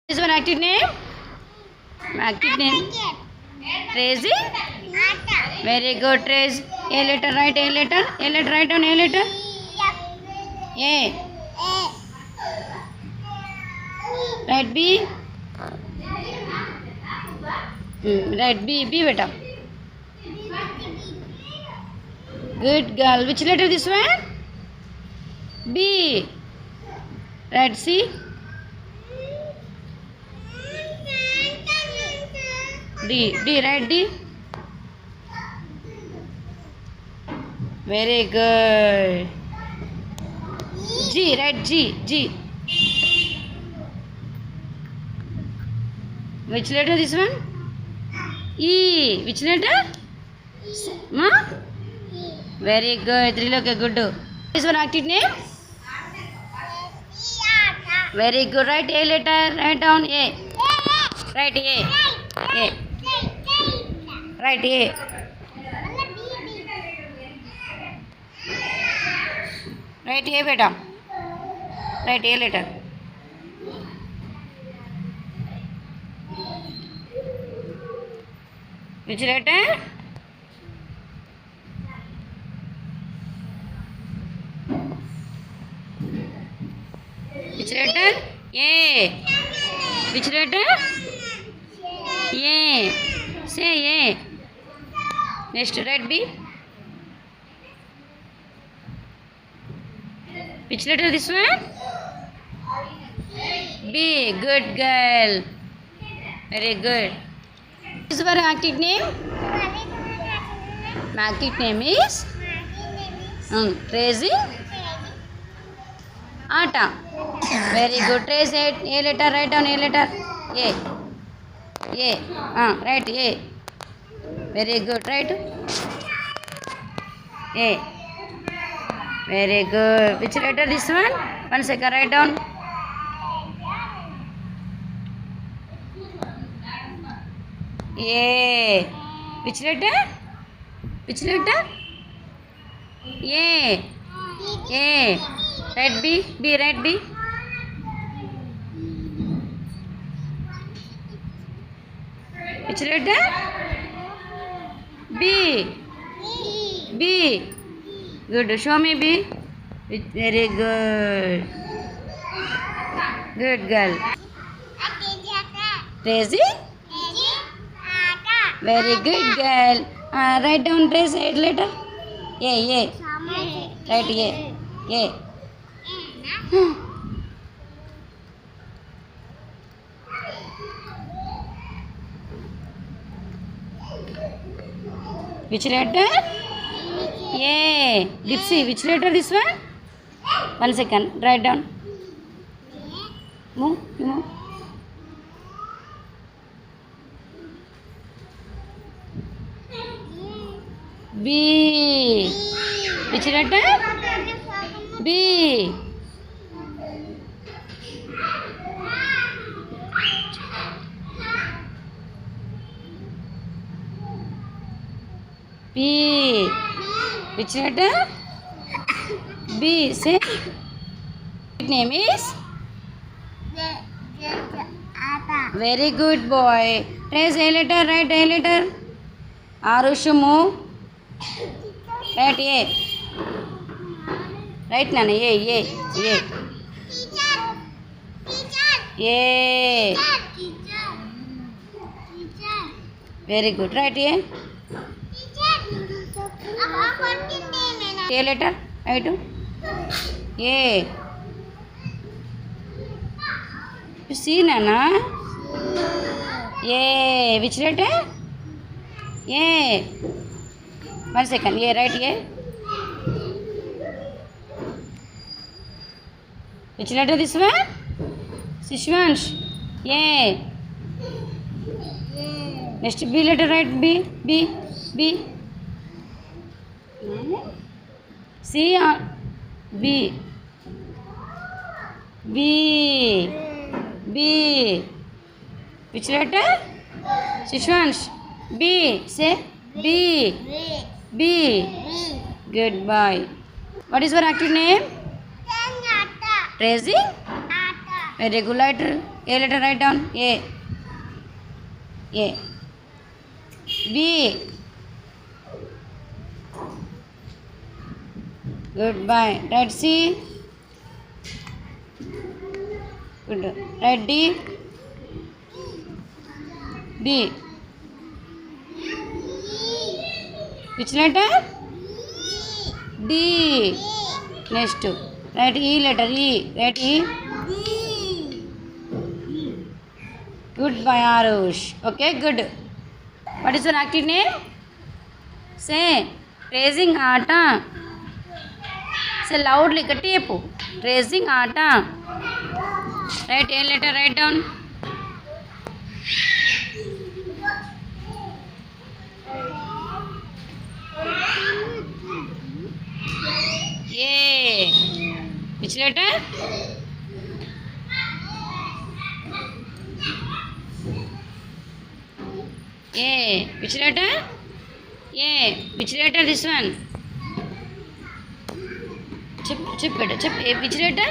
This one active name? Active name. Tracy? Very good, Trace. A letter, write A letter. A letter, write down A letter. A. Write B. Write B. B, beta. Good girl. Which letter this one? B. Write C. D. D. Write D. Very good. G. Write G. G. Which letter this one? E. Which letter? Ma? Very good. Triloka, good. This one active name? Very good. Write A letter. Write down A. Write A. A. Write A. Write A, beta. Write A letter. Which letter? Which letter? A. Which letter? A. Say A. Next, write B. Which letter this one? B. Good girl. Very good. This is our active name. Active name is Tracy Ata. Very good. Trace A letter. Write down A letter. A. A. Write A. Very good. Write A. Very good. Which letter this one? 1 second. Write down. A. Which letter? Which letter? A. A. Write B. B. Write B. Which letter? B. B. Good. Show me B. Very good. Good girl. Tracy? Very good girl. Write down Trace 8 letter. A. Write A. A. Which letter? A. Dipsy. Which letter this one? 1 second. Write down. Move. B. Which letter? B. B. Which letter? B. Say. Name is? Very good boy. Trace A letter. Write A letter. Arushu, move. Write A. Write Nana. A. A. Very good. Write A. A letter. Write A. You see, Nana? A. Which letter? A. 1 second. A. Write A. Which letter this one? Sishwansh. A. Next B letter. Write B. B. C. B. B. Which letter? Sishwansh. B. Say B. Goodbye. What is your active name? Tracy? Very good letter. A letter, write down. A. A. B. Goodbye. Write C. Good. Write D. D. Which letter? D. Next. Write E letter. E. Write E. Goodbye, Arush. Okay, good. What is your active name? Say. Raising Ata. Say loudly. Katipu. Raising Ata. Write A letter. Write down. A. Which letter? A. Which letter? A. Which letter this one? Chip, chip, chip. A. Which letter?